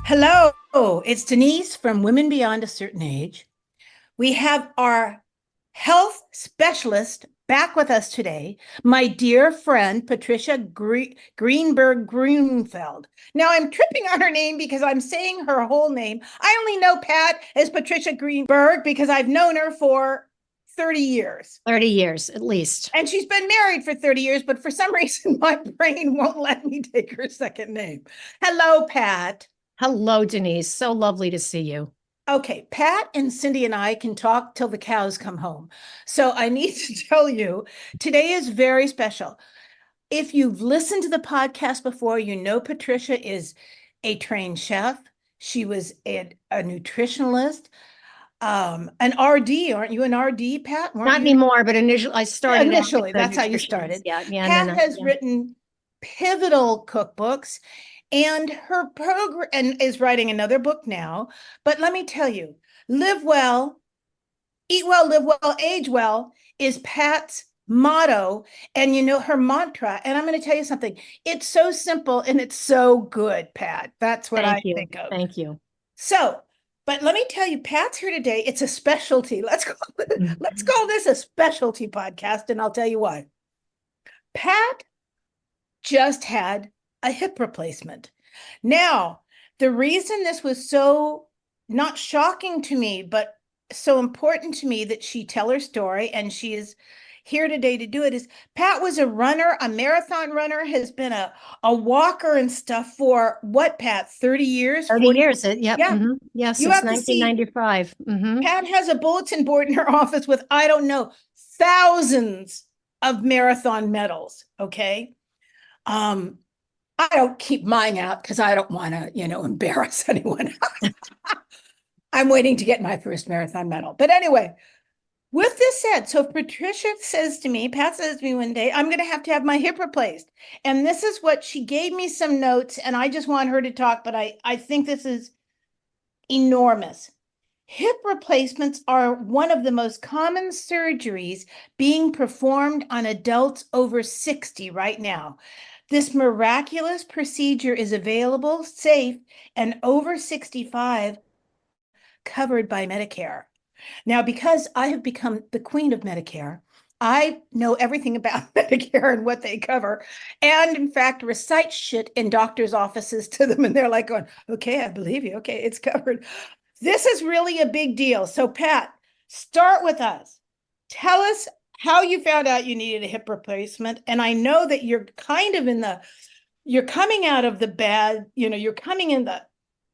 Hello, it's Denise from Women Beyond a Certain Age. We have our health specialist back with us today, my dear friend, Patricia Greenberg Grunfeld. Now, I'm tripping on her name because I'm saying her whole name. I only know Pat as Patricia Greenberg because I've known her for 30 years. 30 years at least. And she's been married for 30 years, but for some reason, my brain won't let me take her second name. Hello, Pat. Hello, Denise. So lovely to see you. Okay, Pat and Cindie and I can talk till the cows come home. So I need to tell you, today is very special. If you've listened to the podcast before, you know Patricia is a trained chef. She was a nutritionalist, an RD. Aren't you an RD, Pat? Weren't Not you? anymore, but initially I started out Initially, as a that's how you nutritionist. started. Yeah, and then Pat has written pivotal cookbooks and her program and is writing another book now. But let me tell you, live well, eat well, live well, age well is Pat's motto. And you know, her mantra. And I'm going to tell you something. It's so simple and it's so good, Pat. That's what I Thank you. think of. Thank you. So, but let me tell you, Pat's here today. It's a specialty. Let's Mhm. call this a specialty podcast, and I'll tell you why. Pat just had a hip replacement. Now, the reason this was so not shocking to me, but so important to me that she tell her story, and she is here today to do it, is Pat was a runner, a marathon runner, has been a walker and stuff for what, Pat, 30 years, 30 40? years. Yep. Yeah, Yeah, you since have to see, 1995. Pat has a bulletin board in her office with, I don't know, thousands of marathon medals, okay? Um, I don't keep mine out because I don't want to, embarrass anyone. I'm waiting to get my first marathon medal. But anyway, with this said, so Patricia says to me, Pat says to me one day, I'm going to have my hip replaced. And this is what she gave me some notes, and I just want her to talk, but I think this is enormous. Hip replacements are one of the most common surgeries being performed on adults over 60 right now. This miraculous procedure is available, safe, and over 65 covered by Medicare. Now, because I have become the queen of Medicare, I know everything about Medicare and what they cover, and in fact, recite shit in doctors' offices to them. And they're like, going, okay, I believe you. Okay, it's covered. This is really a big deal. So, Pat, start with us. Tell us how you found out you needed a hip replacement. And I know that you're kind of you're coming out of the bad, you're coming in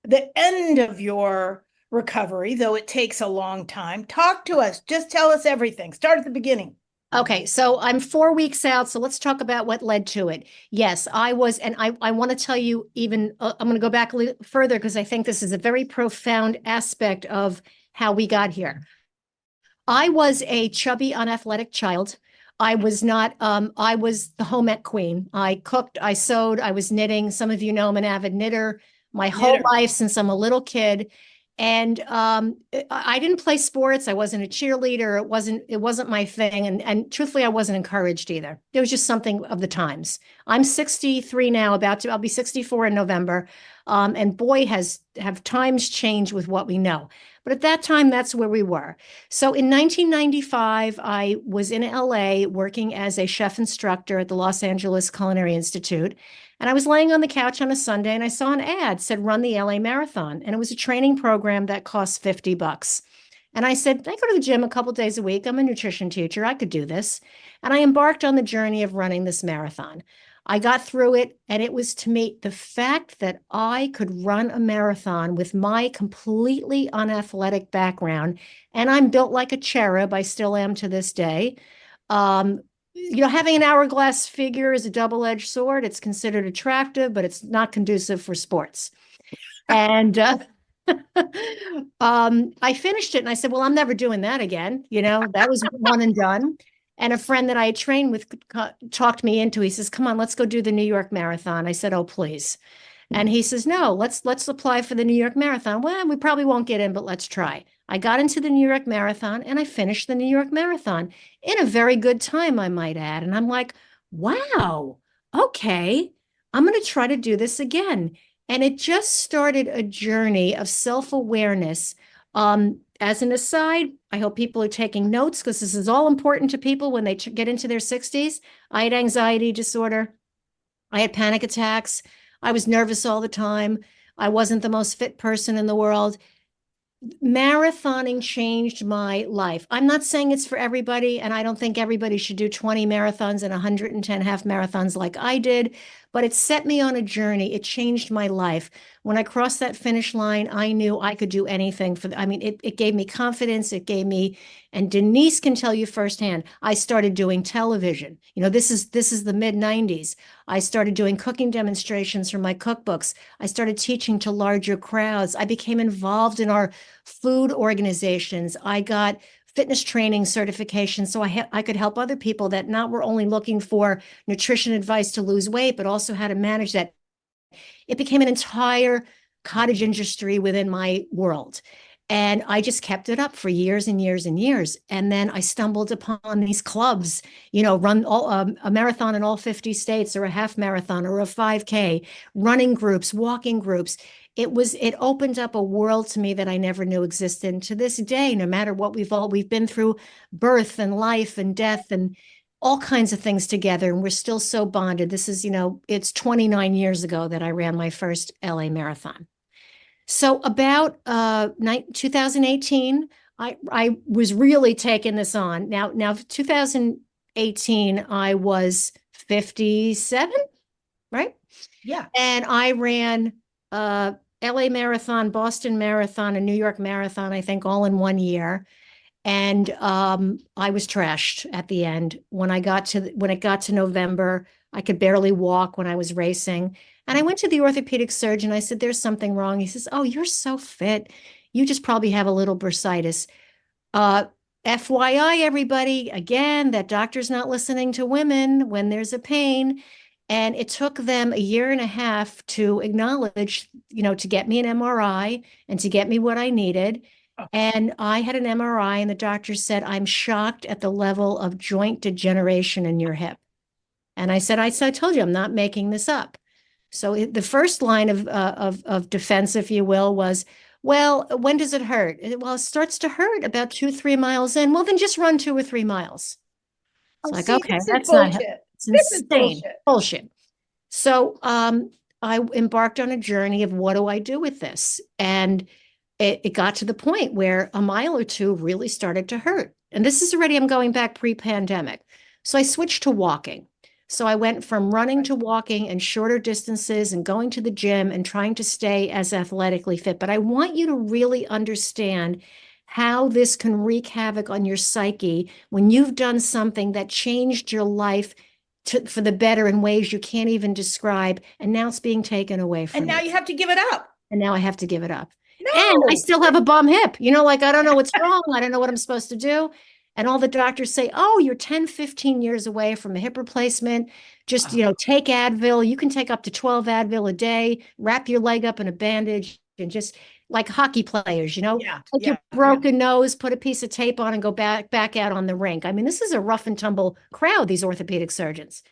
the end of your recovery, though it takes a long time. Talk to us. Just tell us everything. Start at the beginning. Okay, so I'm 4 weeks out. So let's talk about what led to it. Yes, I was, and I want to tell you even, I'm going to go back a little further because I think this is a very profound aspect of how we got here. I was a chubby, unathletic child. I was not, I was the home ec queen. I cooked, I sewed, I was knitting. Some of you know I'm an avid knitter my whole Knitter. life since I'm a little kid. And I didn't play sports. I wasn't a cheerleader. It wasn't my thing. And truthfully, I wasn't encouraged either. It was just something of the times. I'm 63 now, I'll be 64 in November. And boy, have times changed with what we know. But at that time, that's where we were. So in 1995, I was in LA working as a chef instructor at the Los Angeles Culinary Institute. And I was laying on the couch on a Sunday and I saw an ad said run the LA Marathon. And it was a training program that cost $50. And I said, I go to the gym a couple days a week. I'm a nutrition teacher. I could do this. And I embarked on the journey of running this marathon. I got through it, and it was to me the fact that I could run a marathon with my completely unathletic background, and I'm built like a cherub. I still am to this day. Um, Having an hourglass figure is a double-edged sword. It's considered attractive, but it's not conducive for sports. And I finished it and I said, well, I'm never doing that again. That was one and done. And a friend that I had trained with talked me into, he says, come on, let's go do the New York Marathon. I said, oh, please. And he says, no, let's apply for the New York Marathon. Well, we probably won't get in, but let's try. I got into the New York Marathon and I finished the New York Marathon in a very good time, I might add. And I'm like, wow, okay, I'm going to try to do this again. And it just started a journey of self-awareness. As an aside, I hope people are taking notes because this is all important to people when they get into their 60s. I had anxiety disorder. I had panic attacks. I was nervous all the time. I wasn't the most fit person in the world. Marathoning changed my life. I'm not saying it's for everybody, and I don't think everybody should do 20 marathons and 110 half marathons like I did, but it set me on a journey. It changed my life. When I crossed that finish line, I knew I could do anything I mean, it gave me confidence. It gave me, and Denise can tell you firsthand, I started doing television. This is the mid 90s. I started doing cooking demonstrations for my cookbooks. I started teaching to larger crowds. I became involved in our food organizations. I got fitness training certification so I could help other people that not were only looking for nutrition advice to lose weight, but also how to manage that. It became an entire cottage industry within my world. And I just kept it up for years and years and years. And then I stumbled upon these clubs, run a marathon in all 50 states, or a half marathon, or a 5K, running groups, walking groups. It opened up a world to me that I never knew existed. And to this day, no matter what we've been through, birth and life and death and all kinds of things together, and we're still so bonded. This is, it's 29 years ago that I ran my first LA marathon. So about 2018, I was really taking this on. Now 2018, I was 57, right? Yeah. And I ran LA Marathon, Boston Marathon, and New York Marathon, I think, all in 1 year. And I was trashed at the end. When it got to November, I could barely walk when I was racing. And I went to the orthopedic surgeon. I said, "There's something wrong." He says, "Oh, you're so fit. You just probably have a little bursitis." Uh, FYI, everybody, again, that doctor's not listening to women when there's a pain. And it took them a year and a half to acknowledge, to get me an MRI and to get me what I needed. And I had an MRI, and the doctor said, "I'm shocked at the level of joint degeneration in your hip." And I said, I told you, I'm not making this up. So the first line of defense, if you will, was, "Well, when does it hurt?" Well, it starts to hurt about 2-3 miles in. Well, then just run 2 or 3 miles. It's Oh, like, see, okay, this is that's not, bullshit. it's This is insane. bullshit. Bullshit. So I embarked on a journey of what do I do with this? And it got to the point where a mile or two really started to hurt. And this is already, I'm going back pre-pandemic. So I switched to walking. So I went from running to walking and shorter distances and going to the gym and trying to stay as athletically fit. But I want you to really understand how this can wreak havoc on your psyche when you've done something that changed your life for the better in ways you can't even describe. And now it's being taken away from And now you. you have to give it up. And now I have to give it up. And I No. still have a bum hip. Like, I don't know what's wrong. I don't know what I'm supposed to do. And all the doctors say, "Oh, you're 10, 15 years away from a hip replacement. Just, take Advil. You can take up to 12 Advil a day, wrap your leg up in a bandage, and just like hockey players, Yeah. take your broken nose, put a piece of tape on, and go back out on the rink." I mean, this is a rough and tumble crowd, these orthopedic surgeons.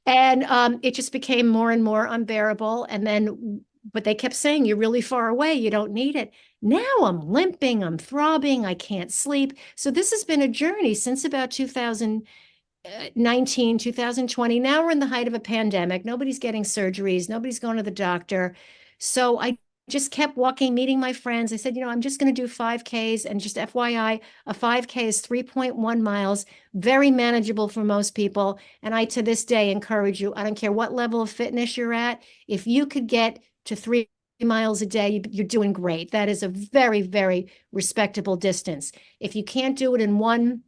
And it just became more and more unbearable. And then, but they kept saying, "You're really far away. You don't need it." Now I'm limping, I'm throbbing, I can't sleep. So this has been a journey since about 2019, 2020. Now we're in the height of a pandemic. Nobody's getting surgeries. Nobody's going to the doctor. So I just kept walking, meeting my friends. I said, I'm just going to do 5Ks. And just FYI, a 5K is 3.1 miles, very manageable for most people. And I, to this day, encourage you, I don't care what level of fitness you're at, if you could get to 3 miles a day, you're doing great. That is a very, very respectable distance. If you can't do it in one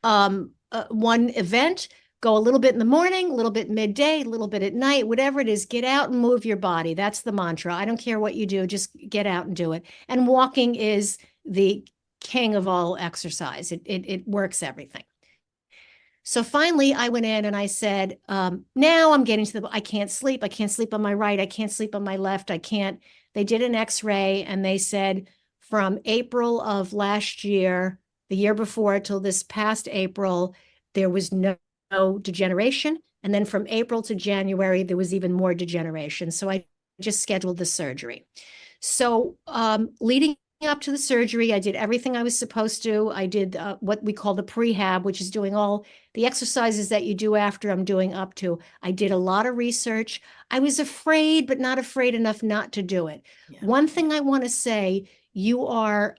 event, go a little bit in the morning, a little bit midday, a little bit at night, whatever it is, get out and move your body. That's the mantra. I don't care what you do, just get out and do it. And walking is the king of all exercise. It works everything. So finally I went in and I said, now I'm getting to I can't sleep. I can't sleep on my right. I can't sleep on my left. I can't. They did an x-ray and they said from April of last year, the year before till this past April, there was no degeneration. And then from April to January, there was even more degeneration. So I just scheduled the surgery. So leading up to the surgery, I did everything I was supposed to. I did what we call the prehab, which is doing all the exercises that you do after I'm doing up to. I did a lot of research. I was afraid, but not afraid enough not to do it. Yeah. One thing I want to say, you are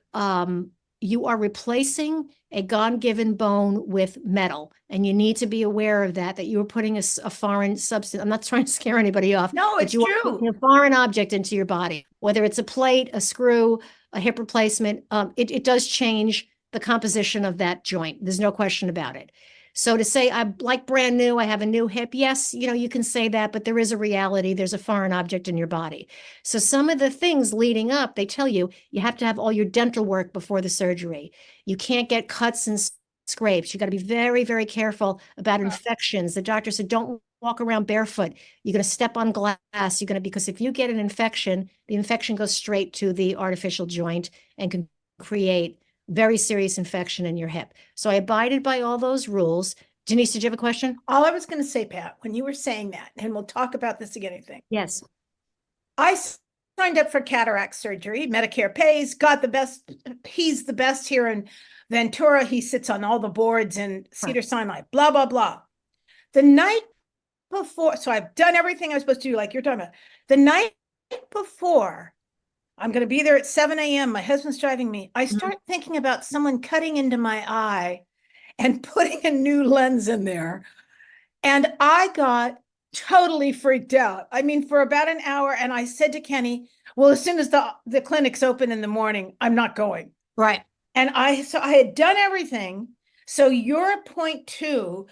replacing a God-given bone with metal, and you need to be aware of that you are putting a foreign substance. I'm not trying to scare anybody off. No, but it's you are true. putting a foreign object into your body, whether it's a plate, a screw, a hip replacement. It does change the composition of that joint. There's no question about it. So to say I'm like brand new, I have a new hip, yes, you can say that, but there is a reality. There's a foreign object in your body. So some of the things leading up, they tell you have to have all your dental work before the surgery. You can't get cuts and scrapes. You got to be very, very careful about infections. The doctor said, don't walk around barefoot. You're going to step on glass. Because if you get an infection, the infection goes straight to the artificial joint and can create very serious infection in your hip. So I abided by all those rules. Denise, did you have a question? All I was going to say, Pat, when you were saying that, and we'll talk about this again, I think. Yes. I signed up for cataract surgery. Medicare pays, got the best. He's the best here in Ventura. He sits on all the boards in Cedars-Sinai, blah, blah, blah. The night before, so I've done everything I was supposed to do, like you're talking about. The night before, I'm going to be there at 7 a.m. My husband's driving me. I start thinking about someone cutting into my eye and putting a new lens in there. And I got totally freaked out. I mean, for about an hour. And I said to Kenny, well, as soon as the clinic's open in the morning, I'm not going. Right. And I had done everything. So you're at point 2.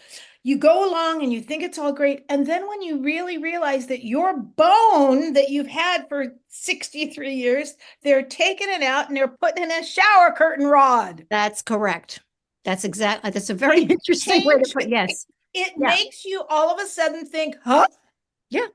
You go along and you think it's all great. And then when you really realize that your bone that you've had for 63 years, they're taking it out and they're putting in a shower curtain rod. That's correct. That's a very interesting way to put, yes. It makes you all of a sudden think, huh? Yeah.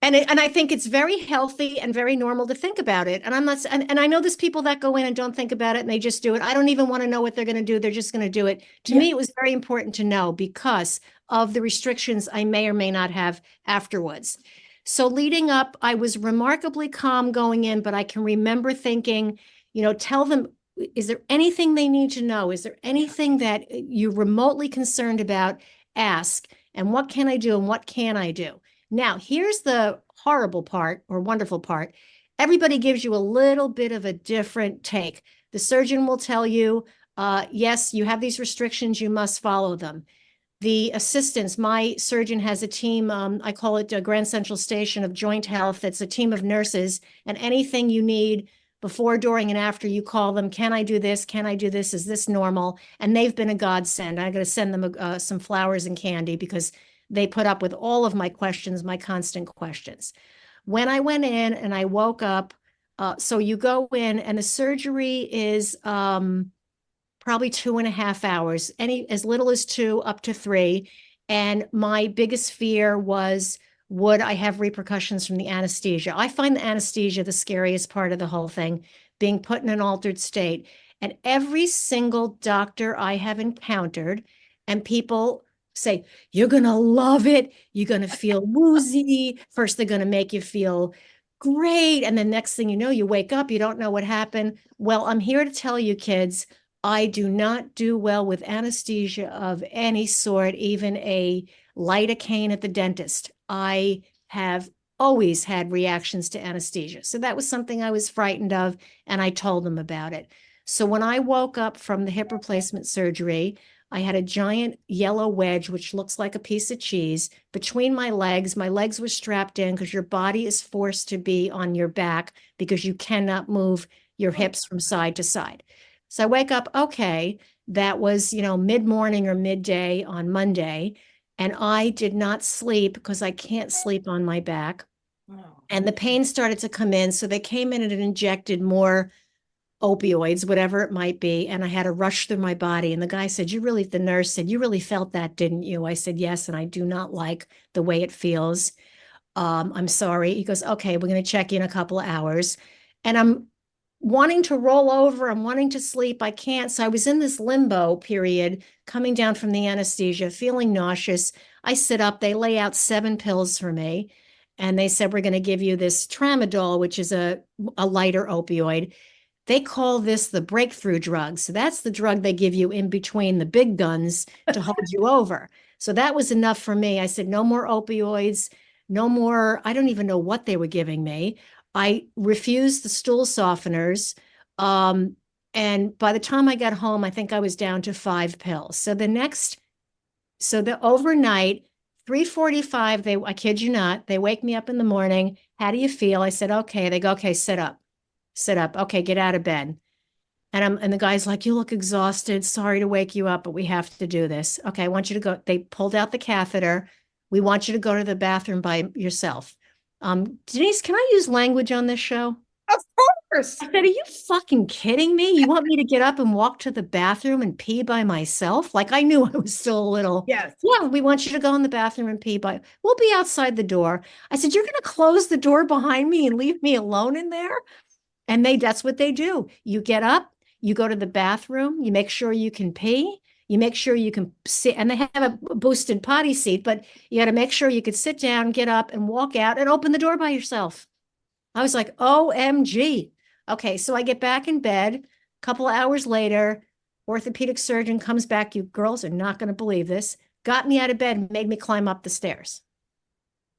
And I think it's very healthy and very normal to think about it. And I'm not, and I know there's people that go in and don't think about it and they just do it. I don't even want to know what they're going to do. They're just going to do it. To me, it was very important to know because of the restrictions I may or may not have afterwards. So leading up, I was remarkably calm going in, but I can remember thinking, tell them, is there anything they need to know? Is there anything that you're remotely concerned about? Ask. And what can I do and what can I do? Now, here's the horrible part or wonderful part. Everybody gives you a little bit of a different take. The surgeon will tell you, yes, you have these restrictions, you must follow them. The assistants, my surgeon has a team, I call it a Grand Central Station of Joint Health. It's a team of nurses, and anything you need before, during, and after, you call them. Can I do this? Can I do this? Is this normal? And they've been a godsend. I'm going to send them some flowers and candy because they put up with all of my questions, my constant questions. When I went in and I woke up, so you go in and the surgery is probably 2.5 hours, as little as 2 up to 3. And my biggest fear was, would I have repercussions from the anesthesia? I find the anesthesia the scariest part of the whole thing, being put in an altered state. And every single doctor I have encountered, and people say, you're going to love it. You're going to feel woozy. First, they're going to make you feel great. And then next thing you know, you wake up, you don't know what happened. Well, I'm here to tell you, kids, I do not do well with anesthesia of any sort, even a lidocaine at the dentist. I have always had reactions to anesthesia. So that was something I was frightened of, and I told them about it. So when I woke up from the hip replacement surgery, I had a giant yellow wedge, which looks like a piece of cheese, between my legs. My legs were strapped in because your body is forced to be on your back because you cannot move your hips from side to side. So I wake up, okay, that was, mid-morning or midday on Monday, and I did not sleep because I can't sleep on my back. And the pain started to come in. So they came in and injected more opioids, whatever it might be. And I had a rush through my body. And the guy said, the nurse said, you really felt that, didn't you? I said, yes. And I do not like the way it feels. I'm sorry. He goes, okay, we're going to check you in a couple of hours. And wanting to roll over. I'm wanting to sleep. I can't. So I was in this limbo period, coming down from the anesthesia, feeling nauseous. I sit up. They lay out 7 pills for me. And they said, we're going to give you this tramadol, which is a lighter opioid. They call this the breakthrough drug. So that's the drug they give you in between the big guns to hold you over. So that was enough for me. I said, no more opioids, no more. I don't even know what they were giving me. I refused the stool softeners. And by the time I got home, I think I was down to 5 pills. So the overnight, 3:45, I kid you not, they wake me up in the morning. How do you feel? I said, okay. They go, okay, sit up. Sit up. Okay, get out of bed. And the guy's like, you look exhausted. Sorry to wake you up, but we have to do this. Okay, I want you to go. They pulled out the catheter. We want you to go to the bathroom by yourself. Denise, can I use language on this show? Of course. I said, are you fucking kidding me? You want me to get up and walk to the bathroom and pee by myself? Like I knew I was still a little. Yes. Yeah, we want you to go in the bathroom and pee we'll be outside the door. I said, you're going to close the door behind me and leave me alone in there? And that's what they do. You get up, you go to the bathroom, you make sure you can pee, you make sure you can sit, and they have a boosted potty seat, but you got to make sure you could sit down, get up and walk out and open the door by yourself. I was like, OMG. Okay, so I get back in bed. A couple of hours later, orthopedic surgeon comes back. You girls are not going to believe this. Got me out of bed, made me climb up the stairs.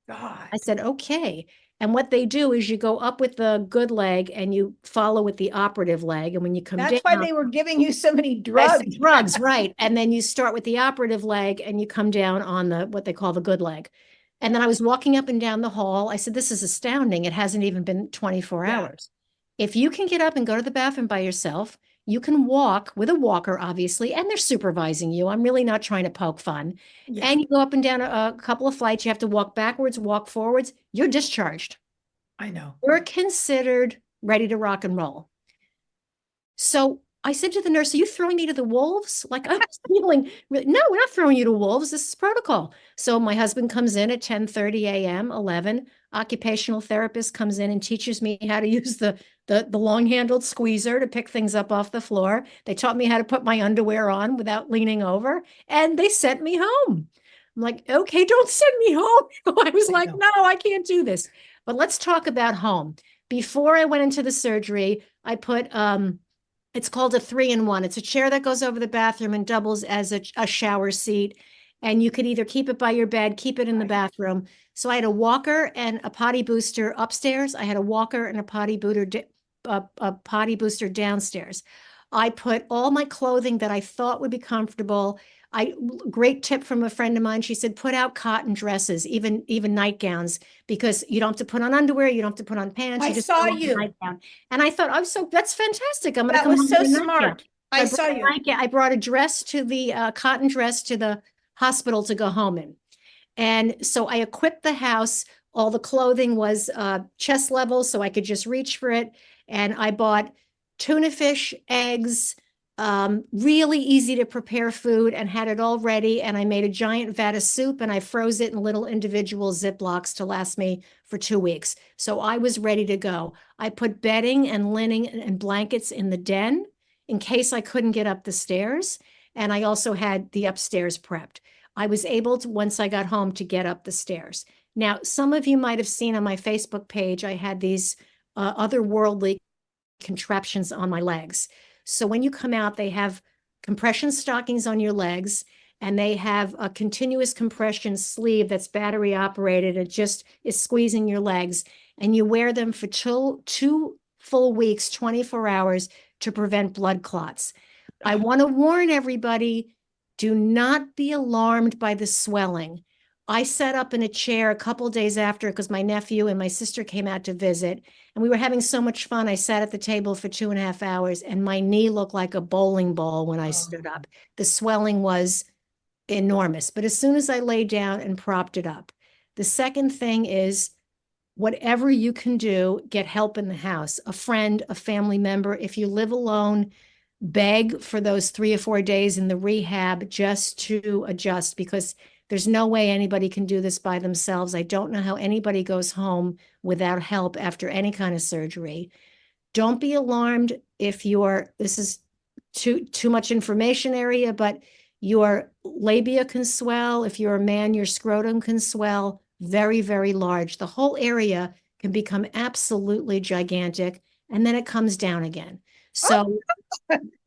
God. I said, okay. And what they do is you go up with the good leg and you follow with the operative leg. And when you come That's down, why they were giving you so many I drugs. said, drugs, right. And then you start with the operative leg and you come down on what they call the good leg. And then I was walking up and down the hall. I said, this is astounding. It hasn't even been 24 Yeah. hours. If you can get up and go to the bathroom by yourself, you can walk with a walker, obviously, and they're supervising you. I'm really not trying to poke fun. Yeah. And you go up and down a couple of flights. You have to walk backwards, walk forwards. You're discharged. I know. You're considered ready to rock and roll. So I said to the nurse, are you throwing me to the wolves? Like I was feeling, no, we're not throwing you to wolves. This is protocol. So my husband comes in at 10:30 a.m., 11. Occupational therapist comes in and teaches me how to use the long-handled squeezer to pick things up off the floor. They taught me how to put my underwear on without leaning over, and they sent me home. I'm like, okay, don't send me home. I was like, no, I can't do this. But let's talk about home. Before I went into the surgery, I put it's called a 3-in-1. It's a chair that goes over the bathroom and doubles as a shower seat. And you could either keep it by your bed, keep it in the bathroom. So I had a walker and a potty booster upstairs. I had a walker and a potty booster downstairs. I put all my clothing that I thought would be comfortable. Great tip from a friend of mine. She said, put out cotton dresses, even nightgowns, because you don't have to put on underwear. You don't have to put on pants. I You just saw put on a you. nightgown. And I thought, that's fantastic. I'm going to That come was home so with a nightgown. smart. I So saw brought a you. nightgown. I brought a dress to the cotton dress to the hospital to go home in. And so I equipped the house. All the clothing was chest level, so I could just reach for it. And I bought tuna fish, eggs, really easy to prepare food, and had it all ready. And I made a giant vat of soup and I froze it in little individual Ziplocs to last me for 2 weeks. So I was ready to go. I put bedding and linen and blankets in the den in case I couldn't get up the stairs. And I also had the upstairs prepped. I was able to, once I got home, to get up the stairs. Now, some of you might have seen on my Facebook page, I had these otherworldly contraptions on my legs. So when you come out, they have compression stockings on your legs, and they have a continuous compression sleeve that's battery operated. It just is squeezing your legs, and you wear them for two full weeks, 24 hours, to prevent blood clots. I want to warn everybody, do not be alarmed by the swelling. I sat up in a chair a couple days after because my nephew and my sister came out to visit, and we were having so much fun. I sat at the table for 2.5 hours, and my knee looked like a bowling ball when I stood up. The swelling was enormous, but as soon as I lay down and propped it up. The second thing is, whatever you can do, get help in the house, a friend, a family member. If you live alone, beg for those 3 or 4 days in the rehab just to adjust, because there's no way anybody can do this by themselves. I don't know how anybody goes home without help after any kind of surgery. Don't be alarmed if this is too much information area, but your labia can swell. If you're a man, your scrotum can swell very, very large. The whole area can become absolutely gigantic, and then it comes down again. So,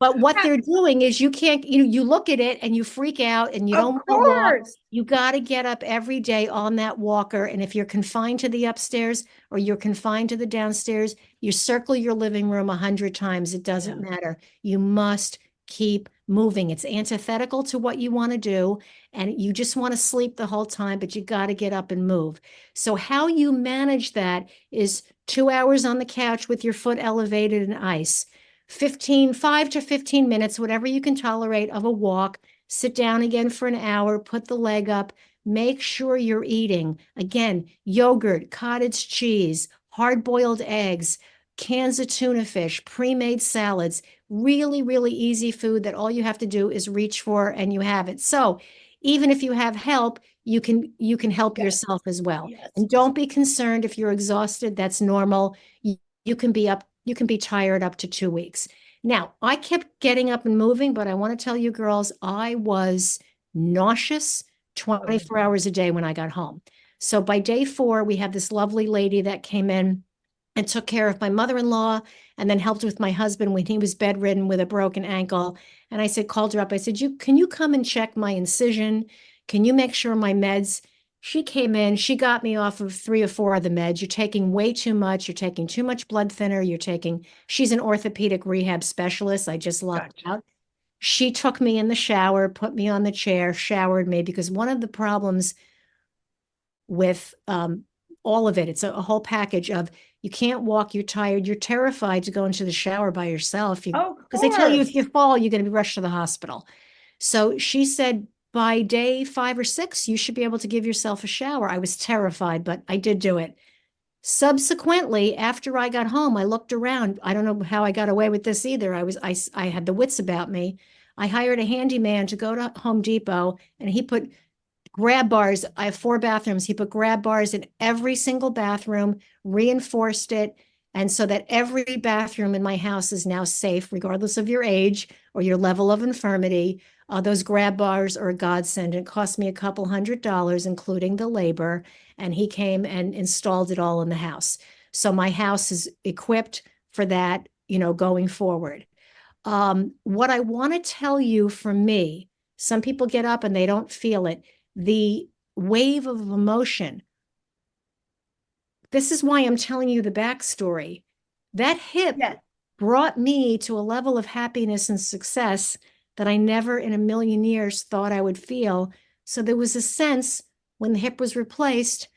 but what they're doing is you can't, you look at it and you freak out and you Of don't want to walk. course. You got to get up every day on that walker. And if you're confined to the upstairs or you're confined to the downstairs, you circle your living room 100 times. It doesn't matter. You must keep moving. It's antithetical to what you want to do. And you just want to sleep the whole time, but you got to get up and move. So how you manage that is 2 hours on the couch with your foot elevated in ice. 5 to 15 minutes, whatever you can tolerate of a walk, sit down again for an hour, put the leg up, make sure you're eating. Again, yogurt, cottage cheese, hard-boiled eggs, cans of tuna fish, pre-made salads, really, really easy food that all you have to do is reach for and you have it. So even if you have help, you can help yourself as well. Yes. And don't be concerned if you're exhausted, that's normal. You can be tired up to 2 weeks. Now, I kept getting up and moving, but I want to tell you girls, I was nauseous 24 hours a day when I got home. So by day 4, we had this lovely lady that came in and took care of my mother-in-law and then helped with my husband when he was bedridden with a broken ankle. And I called her up. I said, can you come and check my incision? Can you make sure my meds? She came in, she got me off of 3 or 4 of the meds. You're taking way too much. You're taking too much blood thinner. She's an orthopedic rehab specialist. I just lucked out. She took me in the shower, put me on the chair, showered me, because one of the problems with all of it, it's a whole package of you can't walk, you're tired, you're terrified to go into the shower by yourself. Because they tell you if you fall, you're going to be rushed to the hospital. So she said, by day 5 or 6, you should be able to give yourself a shower. I was terrified, but I did do it. Subsequently, after I got home, I looked around. I don't know how I got away with this either. I had the wits about me. I hired a handyman to go to Home Depot, and he put grab bars. I have 4 bathrooms. He put grab bars in every single bathroom, reinforced it, and so that every bathroom in my house is now safe, regardless of your age or your level of infirmity. Those grab bars are a godsend. It cost me a couple $100, including the labor, and he came and installed it all in the house. So my house is equipped for that, going forward. What I want to tell you from me, some people get up and they don't feel it. The wave of emotion. This is why I'm telling you the backstory. That hip brought me to a level of happiness and success that I never in a million years thought I would feel. So there was a sense when the hip was replaced,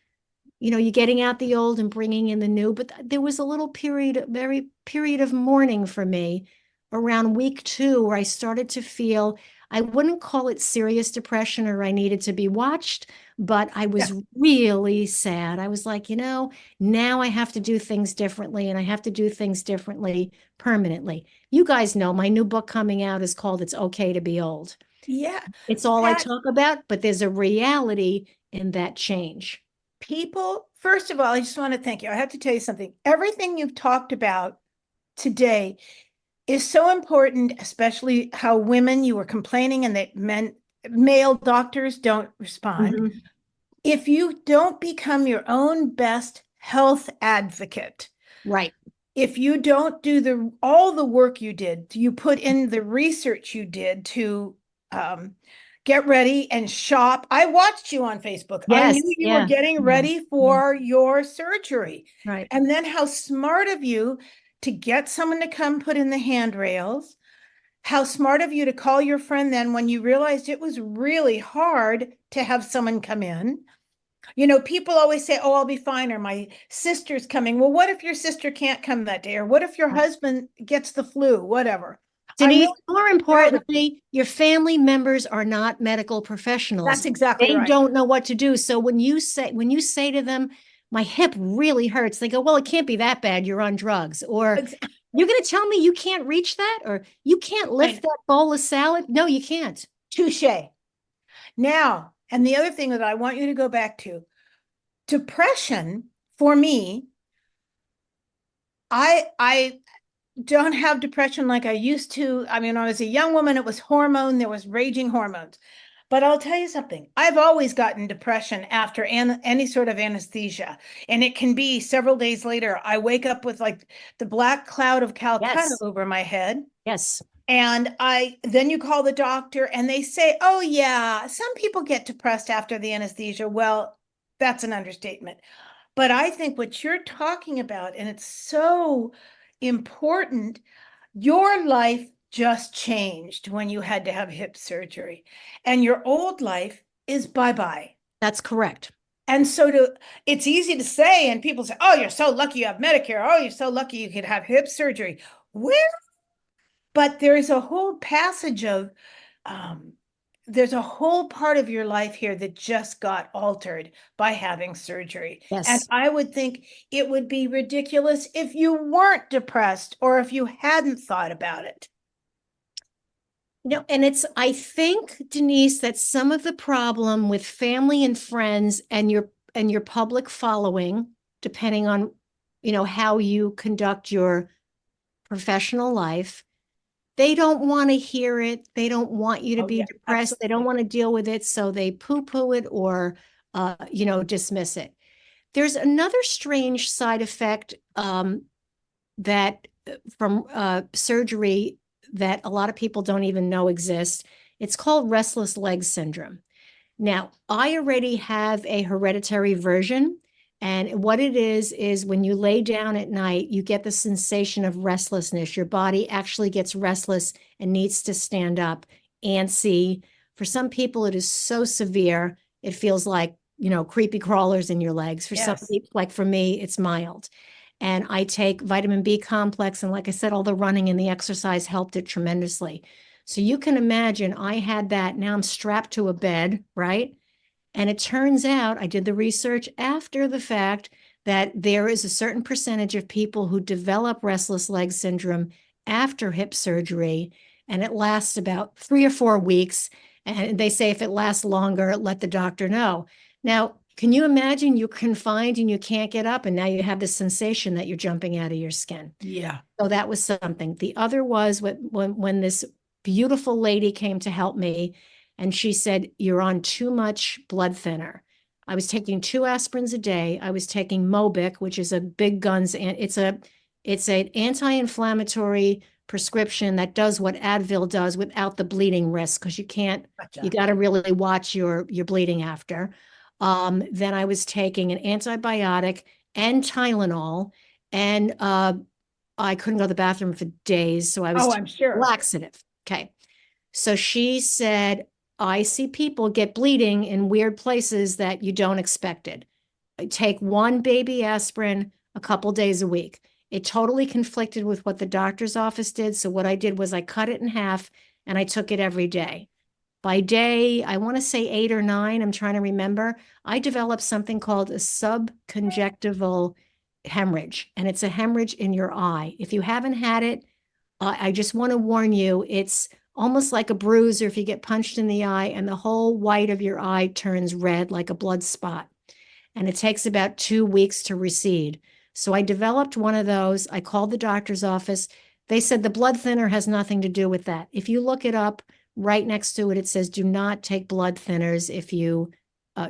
you're getting out the old and bringing in the new, but there was a little period of mourning for me around week 2 where I started to feel, I wouldn't call it serious depression or I needed to be watched, but I was really sad. I was like, now I have to do things differently, and I have to do things differently permanently. You guys know my new book coming out is called It's Okay to Be Old. Yeah. It's all I talk about, but there's a reality in that change. People, first of all, I just want to thank you. I have to tell you something. Everything you've talked about today is so important, especially how women, you were complaining and that male doctors don't respond. Mm-hmm. If you don't become your own best health advocate, right? If you don't do all the work you did, you put in the research you did to get ready and shop. I watched you on Facebook. Yes, I knew you were getting ready for your surgery. Right. And then how smart of you to get someone to come put in the handrails. How smart of you to call your friend then when you realized it was really hard to have someone come in. People always say, oh, I'll be fine, or my sister's coming. Well, what if your sister can't come that day? Or what if your husband gets the flu? Whatever. Denise, more importantly, your family members are not medical professionals. That's exactly right. They don't know what to do. So when you say to them, my hip really hurts, they go, well, it can't be that bad. You're on drugs. Or you're going to tell me you can't reach that? Or you can't lift that bowl of salad? No, you can't. Touche. Now, and the other thing that I want you to go back to, depression for me, I don't have depression like I used to. I mean, when I was a young woman, it was hormone, there was raging hormones. But I'll tell you something. I've always gotten depression after any sort of anesthesia. And it can be several days later. I wake up with like the black cloud of Calcutta Yes. over my head. Yes. And then you call the doctor and they say, oh, yeah, some people get depressed after the anesthesia. Well, that's an understatement. But I think what you're talking about, and it's so important, your life just changed when you had to have hip surgery, and your old life is bye-bye. That's correct. And so it's easy to say, and people say, oh, you're so lucky you have Medicare. Oh, you're so lucky you could have hip surgery. Where? But there's a whole passage of, um, there's a whole part of your life here that just got altered by having surgery. And Yes. I would think it would be ridiculous if you weren't depressed or if you hadn't thought about it. No, and I think, Denise, that some of the problem with family and friends and your public following, depending on, how you conduct your professional life, they don't want to hear it. They don't want you to Oh, be yeah, depressed. They don't absolutely. want to deal with it. So they poo-poo it or, dismiss it. There's another strange side effect that from surgery that a lot of people don't even know exists. It's called restless leg syndrome. Now, I already have a hereditary version. And what it is when you lay down at night, you get the sensation of restlessness. Your body actually gets restless and needs to stand up, antsy. For some people, it is so severe, it feels like, creepy crawlers in your legs. For some Yes. people, like for me, it's mild. And I take vitamin B complex. And like I said, all the running and the exercise helped it tremendously. So you can imagine I had that. Now I'm strapped to a bed, right? And it turns out I did the research after the fact that there is a certain percentage of people who develop restless leg syndrome after hip surgery, and it lasts about 3 or 4 weeks. And they say if it lasts longer, let the doctor know. Now, can you imagine you're confined and you can't get up, and now you have this sensation that you're jumping out of your skin? Yeah. So that was something. The other was when this beautiful lady came to help me, and she said, you're on too much blood thinner. I was taking 2 aspirins a day. I was taking Mobic, which is a big guns, and it's an anti-inflammatory prescription that does what Advil does without the bleeding risk, because you Gotcha. got to really watch your bleeding after. Then I was taking an antibiotic and Tylenol, and I couldn't go to the bathroom for days, so I was Oh, taking I'm sure. laxative. Okay. So she said, I see people get bleeding in weird places that you don't expect it. I take one baby aspirin a couple days a week. It totally conflicted with what the doctor's office did. So what I did was I cut it in half and I took it every day. By day, I want to say 8 or 9, I'm trying to remember, I developed something called a subconjunctival hemorrhage, and it's a hemorrhage in your eye. If you haven't had it, I just want to warn you, it's almost like a bruise, or if you get punched in the eye and the whole white of your eye turns red like a blood spot. And it takes about 2 weeks to recede. So I developed one of those. I called the doctor's office. They said the blood thinner has nothing to do with that. If you look it up, right next to it, it says do not take blood thinners if you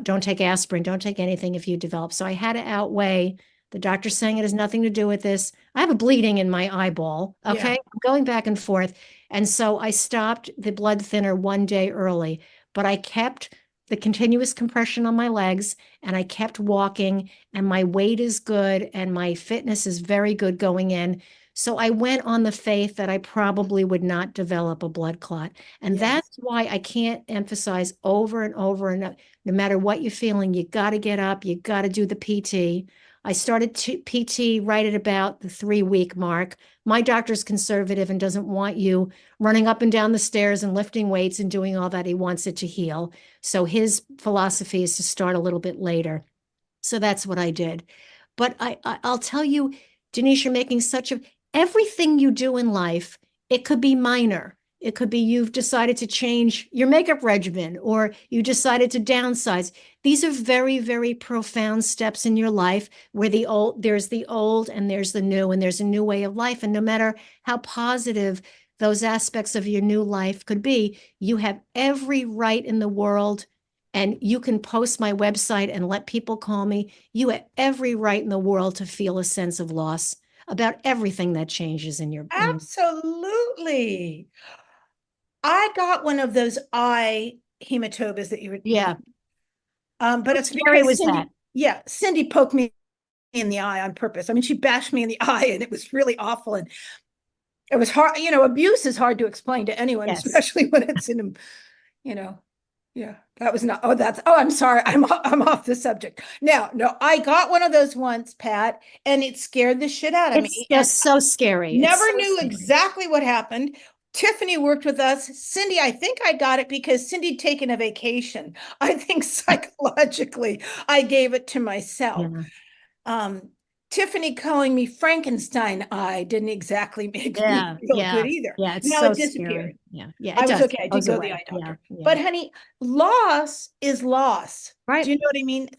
don't take aspirin, don't take anything if you develop. So I had to outweigh the doctor saying it has nothing to do with this. I have a bleeding in my eyeball. Okay. Yeah. I'm going back and forth. And so I stopped the blood thinner one day early, but I kept the continuous compression on my legs and I kept walking, and my weight is good and my fitness is very good going in. So I went on the faith that I probably would not develop a blood clot. And Yes. that's why I can't emphasize over and over and no matter what you're feeling, you got to get up, you got to do the PT. I started PT right at about the 3 week mark. My doctor's conservative and doesn't want you running up and down the stairs and lifting weights and doing all that. He wants it to heal. So his philosophy is to start a little bit later. So that's what I did. But I'll tell you, Denise, you're making everything you do in life, it could be minor. It could be you've decided to change your makeup regimen, or you decided to downsize. These are very, very profound steps in your life where there's the old and there's the new, and there's a new way of life. And no matter how positive those aspects of your new life could be, you have every right in the world. And you can post my website and let people call me. You have every right in the world to feel a sense of loss about everything that changes in your. Absolutely. I got one of those eye hematobas that you were. Yeah. But How it's scary because was Cindie, that? yeah, Cindie poked me in the eye on purpose. I mean, she bashed me in the eye, and it was really awful. And it was hard, abuse is hard to explain to anyone, Yes. especially when it's in, yeah, that was not, I'm sorry. I'm off the subject. Now, no, I got one of those once, Pat, and it scared the shit out of It's me. And just so scary. It's never so knew scary. exactly what happened. Tiffany worked with us. Cindie, I think I got it because Cindie taken a vacation. I think psychologically I gave it to myself. Yeah. Um, Tiffany calling me Frankenstein eye didn't exactly make me Yeah. feel good Yeah. either. Yeah. It's Now so it scary. disappeared. Yeah. Yeah. It I was does. okay. I It did goes go to the away. eye Yeah. doctor. Yeah. But honey, loss is loss. Do Right. you know what I mean?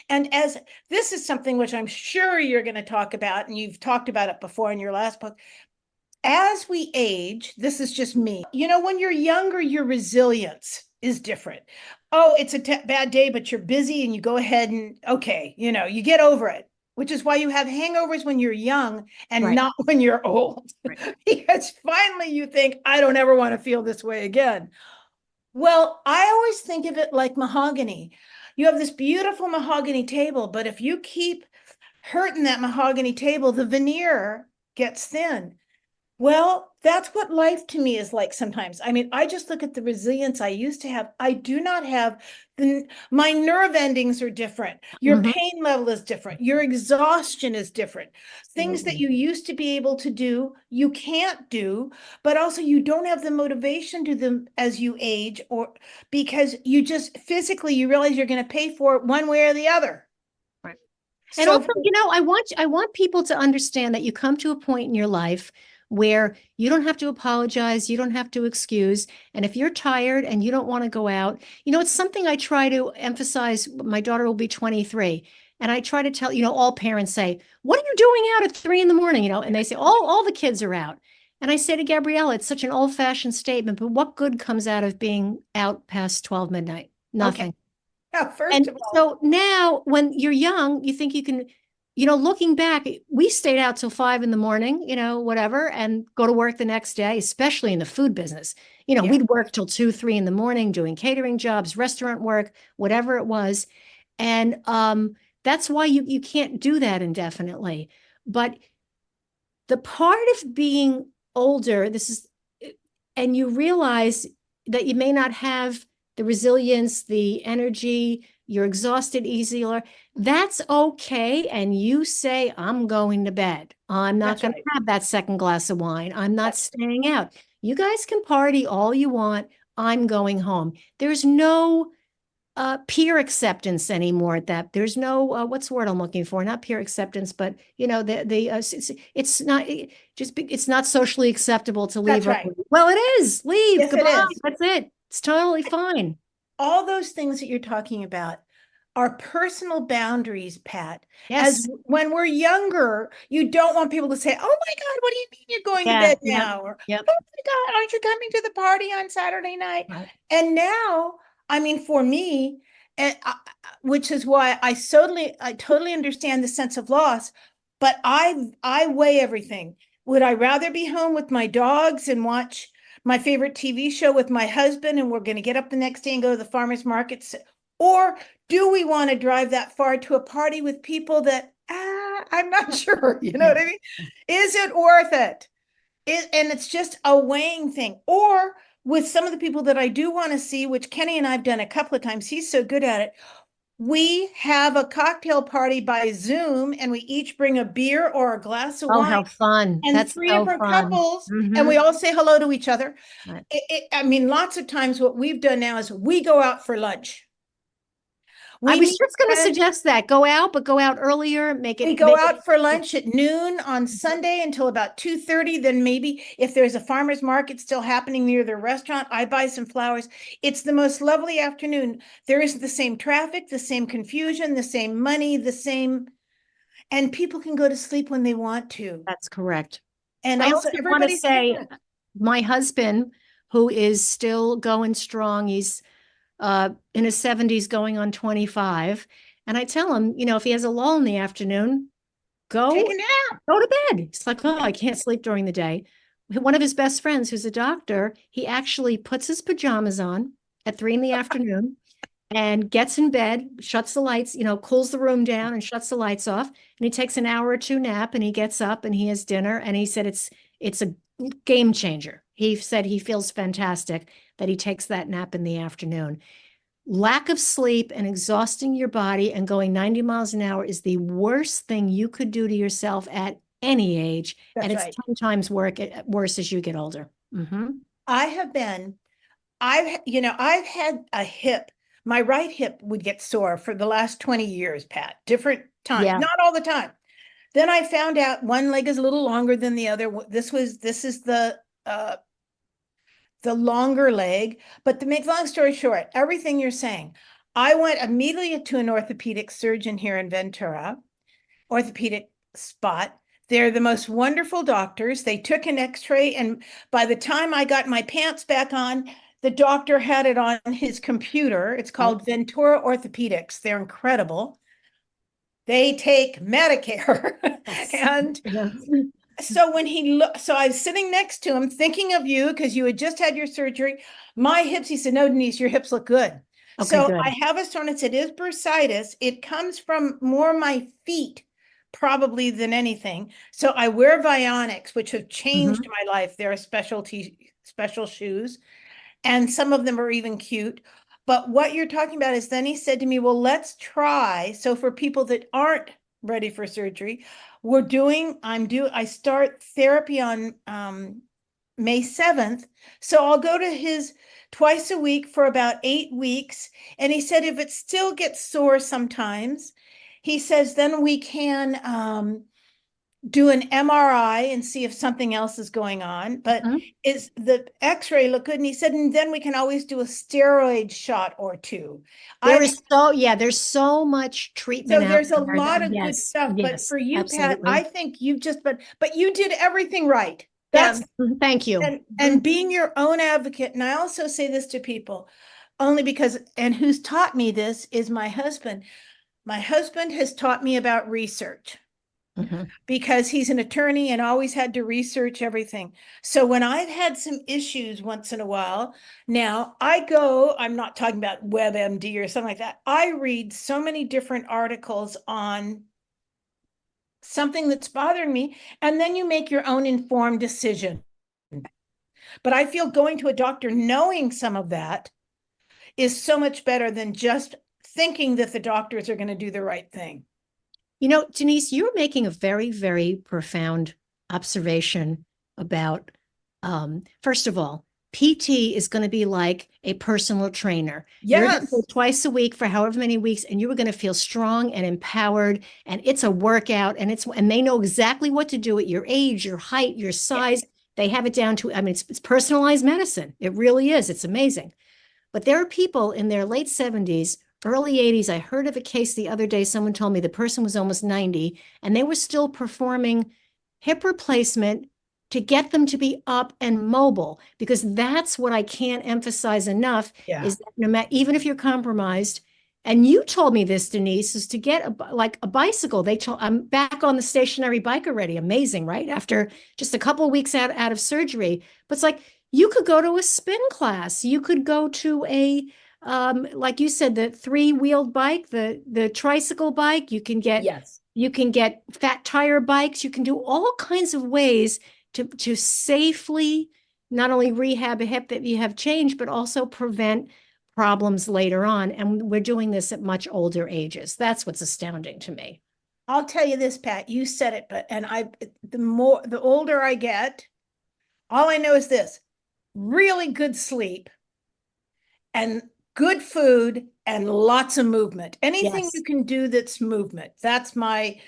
And as this is something which I'm sure you're going to talk about, and you've talked about it before in your last book. As we age, this is just me. When you're younger, your resilience is different. Oh, it's a bad day, but you're busy and you go ahead and, okay, you get over it, which is why you have hangovers when you're young and Right. not when you're old. Right. Because finally you think, I don't ever want to feel this way again. Well, I always think of it like mahogany. You have this beautiful mahogany table, but if you keep hurting that mahogany table, the veneer gets thin. Well, that's what life to me is like sometimes. I mean, I just look at the resilience I used to have. I do not have my nerve endings are different. Your Mhm. pain level is different. Your exhaustion is different. Things that Absolutely. you used to be able to do, you can't do, but also you don't have the motivation to them as you age, or because you just physically you realize you're going to pay for it one way or the other. Right. And So also, I want people to understand that you come to a point in your life where you don't have to apologize, you don't have to excuse. And if you're tired and you don't want to go out, it's something I try to emphasize. My daughter will be 23. And I try to tell, all parents say, "What are you doing out at 3 in the morning?" And they say, all the kids are out. And I say to Gabriella, it's such an old-fashioned statement, but what good comes out of being out past 12 midnight? okay. Nothing. Now, first And of all, so now when you're young, you think you can, looking back, we stayed out till 5 in the morning, whatever, and go to work the next day, especially in the food business. yeah. We'd work till 2, 3 in the morning doing catering jobs, restaurant work, whatever it was. And that's why you can't do that indefinitely. But the part of being older, and you realize that you may not have the resilience, the energy, you're exhausted easier. That's okay. And you say, I'm going to bed. I'm not That's going to right. have that second glass of wine. I'm not That's staying out. You guys can party all you want. I'm going home. There's no peer acceptance anymore. That there's no what's the word I'm looking for? Not peer acceptance, but it's not socially acceptable to leave right. early. Well, it is. Leave. Yes, it Goodbye. is. That's it. It's totally fine. All those things that you're talking about are personal boundaries, Pat. As Yes. when we're younger, you don't want people to say, "Oh my God, what do you mean you're going to Yeah. bed Yep. now?" Or, Yep. "Oh my God, aren't you coming to the party on Saturday night?" Right. And now, I mean, for me, which is why I totally understand the sense of loss, but I weigh everything. Would I rather be home with my dogs and watch my favorite TV show with my husband, and we're going to get up the next day and go to the farmers markets? Or do we want to drive that far to a party with people that, I'm not sure, you know Yeah. what I mean? Is it worth it? And it's just a weighing thing. Or with some of the people that I do want to see, which Kenny and I've done a couple of times, he's so good at it. We have a cocktail party by Zoom, and we each bring a beer or a glass of Oh, wine, how fun. and That's three so different fun. couples, and Hmm. we all say hello to each other. Right. I mean, lots of times what we've done now is we go out for lunch. I We was meet just going to friends. suggest that. Go out, but go out earlier, We go out for lunch at noon on Sunday until about 2:30. Then maybe if there's a farmer's market still happening near the restaurant, I buy some flowers. It's the most lovely afternoon. There isn't the same traffic, the same confusion, the same money, and people can go to sleep when they want to. That's correct. And I also also want to everybody's say, different. my husband, who is still going strong, he's in his 70s going on 25. And I tell him, if he has a lull in the afternoon, Take go a nap. go to bed. It's like, oh, I can't sleep during the day. One of his best friends, who's a doctor, he actually puts his pajamas on at 3 in the afternoon and gets in bed, shuts the lights, cools the room down and shuts the lights off. And he takes an hour or two nap and he gets up and he has dinner. And he said it's a game changer. He said he feels fantastic that he takes that nap in the afternoon. Lack of sleep and exhausting your body and going 90 miles an hour is the worst thing you could do to yourself at any age. That's And it's right. 10 times worse as you get older. I have been, I've had a hip. My right hip would get sore for the last 20 years, Pat, different times, Yeah. not all the time. Then I found out one leg is a little longer than the other. This is the longer leg. But to make long story short, everything you're saying, I went immediately to an orthopedic surgeon here in Ventura, orthopedic spot. They're the most wonderful doctors. They took an x-ray, and by the time I got my pants back on, the doctor had it on his computer. It's called Ventura Orthopedics. They're incredible. They take Medicare. Yes. And Yeah. so when so I was sitting next to him thinking of you because you had just had your surgery. My hips, he said, no, Denise, your hips look good. Okay, So good. I have a soreness. It is bursitis. It comes from more my feet probably than anything. So I wear Vionics, which have changed my life. They're special shoes, and some of them are even cute. But what you're talking about is then he said to me, well, let's try. So for people that aren't ready for surgery, I start therapy on May 7th. So I'll go to his twice a week for about 8 weeks. And he said, if it still gets sore sometimes, he says, then we can do an MRI and see if something else is going on. But is the x-ray look good? And he said, and then we can always do a steroid shot or two. There's so much treatment So out there's a there. lot of good Yes, stuff. But yes, for you, Pat, absolutely. I think but you did everything right. Yeah. Thank you. And being your own advocate. And I also say this to people only because, and who's taught me this is my husband. My husband has taught me about research because he's an attorney and always had to research everything. So when I've had some issues once in a while, now I'm not talking about WebMD or something like that. I read so many different articles on something that's bothering me, and then you make your own informed decision. But I feel going to a doctor knowing some of that is so much better than just thinking that the doctors are going to do the right thing. Denise, you're making a very, very profound observation about, first of all, PT is going to be like a personal trainer. You're going to go Yes. twice a week for however many weeks, and you are going to feel strong and empowered. And it's a workout, and they know exactly what to do at your age, your height, your size. Yeah. They have it down to, I mean, it's personalized medicine. It really is. It's amazing. But there are people in their late 70s, early 80s. I heard of a case the other day. Someone told me the person was almost 90 and they were still performing hip replacement to get them to be up and mobile, because that's what I can't emphasize enough is that no matter, even if you're compromised, and you told me this, Denise, is to get a bicycle. I'm back on the stationary bike already. Amazing, right? After just a couple of weeks out of surgery. But it's like, you could go to a spin class. You could go to like you said, the three-wheeled bike, the tricycle bike. You can get fat tire bikes. You can do all kinds of ways to safely not only rehab a hip that you have changed, but also prevent problems later on. And we're doing this at much older ages. That's what's astounding to me. I'll tell you this, Pat, you said it, the older I get, all I know is this: really good sleep and good food and lots of movement. Anything Yes. you can do that's movement. That's my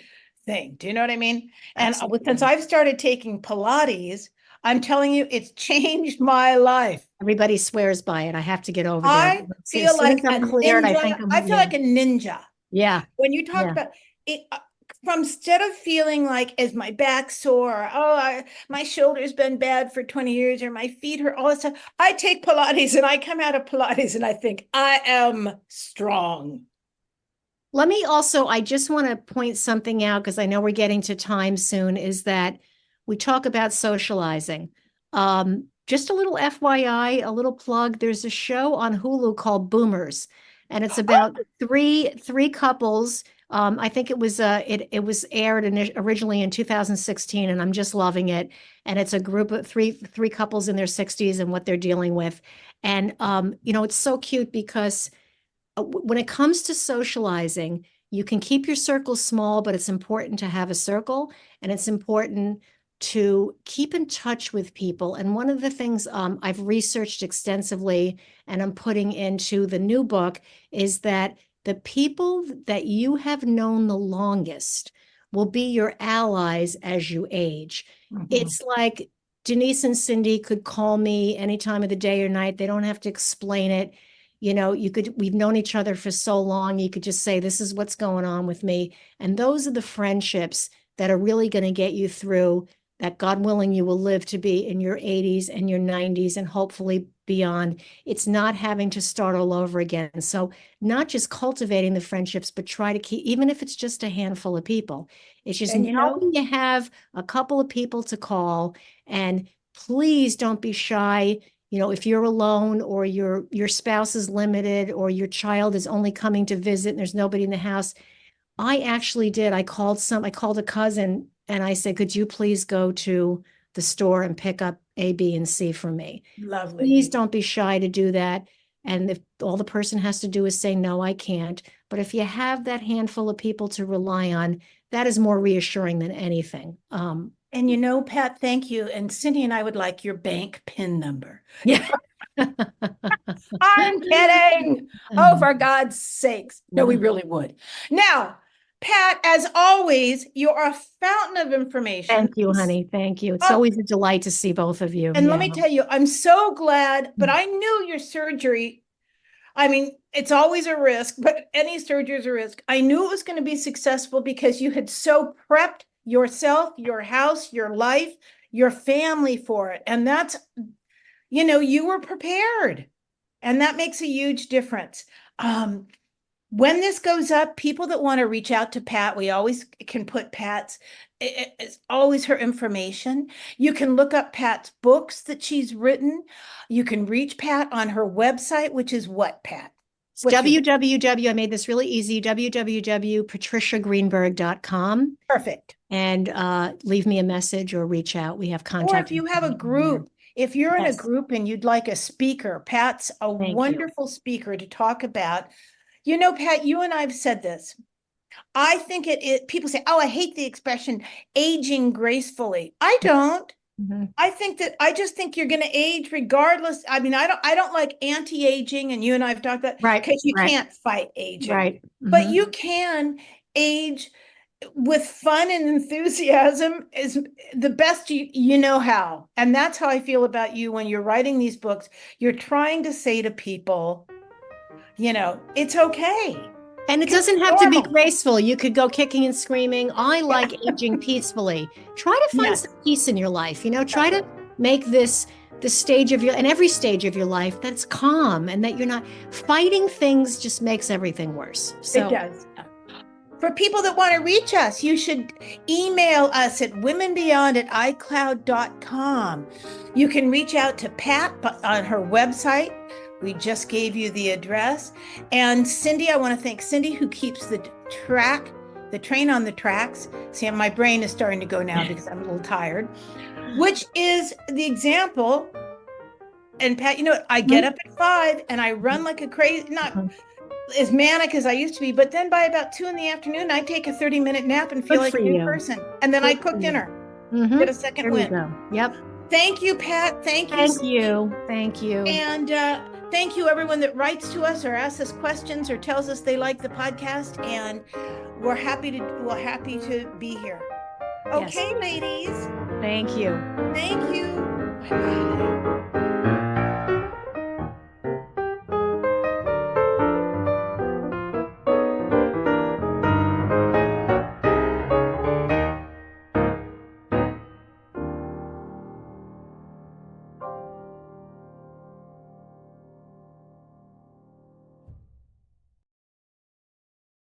thing. Do you know what I mean? And Absolutely. since I've started taking Pilates, I'm telling you, it's changed my life. Everybody swears by it. I have to get over there. I As feel soon like as a I'm cleared, I ninja. think I'm, I feel like a ninja. yeah, When you talk yeah. about it, from instead of feeling like, is my back sore? Oh, my shoulder's been bad for 20 years, or my feet hurt, all this stuff. I take Pilates and I come out of Pilates and I think I am strong. Let me also, I just want to point something out because I know we're getting to time soon, is that we talk about socializing. Just a little FYI, a little plug. There's a show on Hulu called Boomers, and it's about three couples. I think it was it was aired originally in 2016, and I'm just loving it. And it's a group of three couples in their 60s and what they're dealing with. And it's so cute because when it comes to socializing, you can keep your circle small, but it's important to have a circle, and it's important to keep in touch with people. And one of the things I've researched extensively and I'm putting into the new book is that the people that you have known the longest will be your allies as you age. It's like Denise and Cindie could call me any time of the day or night. They don't have to explain it. We've known each other for so long. You could just say, this is what's going on with me. And those are the friendships that are really going to get you through that, God willing, you will live to be in your 80s and your 90s and hopefully beyond. It's not having to start all over again. So not just cultivating the friendships, but try to keep, even if it's just a handful of people, it's just knowing you have a couple of people to call. And please don't be shy. If you're alone or your spouse is limited or your child is only coming to visit and there's nobody in the house. I actually did. I called a cousin and I said, could you please go to the store and pick up A, B, and C for me? Lovely. Please don't be shy to do that. And if all the person has to do is say, no, I can't. But if you have that handful of people to rely on, that is more reassuring than anything. And Pat, thank you. And Cindie and I would like your bank PIN number. Yeah. I'm kidding. Oh, for God's sakes. No, we really would. Now, Pat, as always, you're a fountain of information. Thank you, honey. Thank you. It's always a delight to see both of you. And let me tell you, I'm so glad, but I knew your surgery. I mean, it's always a risk, but any surgery is a risk. I knew it was going to be successful because you had so prepped yourself, your house, your life, your family for it. And that's, you were prepared. And that makes a huge difference. When this goes up, people that want to reach out to Pat, we always can put it's always her information. You can look up Pat's books that she's written. You can reach Pat on her website, which is what, Pat? www. I made this really easy. www.patriciagreenberg.com. Perfect. And leave me a message or reach out. We have contact. Or if you have a group, if you're in a group and you'd like a speaker, Pat's a wonderful speaker to talk about. Pat, you and I have said this. I think people say, oh, I hate the expression aging gracefully. I don't. I just think you're going to age regardless. I mean, I don't like anti-aging, and you and I have talked about, right, because you can't fight aging. Right. But you can age with fun and enthusiasm is the best you know how. And that's how I feel about you when you're writing these books. You're trying to say to people, it's okay. And it doesn't have to be graceful. You could go kicking and screaming. I like aging peacefully. Try to find some peace in your life. Try to make this the stage of and every stage of your life that's calm, and that you're not fighting things just makes everything worse. So it does. For people that want to reach us, you should email us at womenbeyond@icloud.com. You can reach out to Pat on her website. We just gave you the address. And Cindie, I want to thank Cindie, who keeps the train on the tracks. See, my brain is starting to go now because I'm a little tired, which is the example. And Pat, I get up at 5 and I run like a crazy, not as manic as I used to be, but then by about 2 PM, I take a 30-minute nap and feel like a new person. And then I cook dinner. Get a second win. Yep. Thank you, Pat. Thank you. Thank you. Thank you. And Thank you, everyone that writes to us or asks us questions or tells us they like the podcast, and we're happy to be here. Okay, Yes. ladies. Thank you. Thank you. Bye-bye.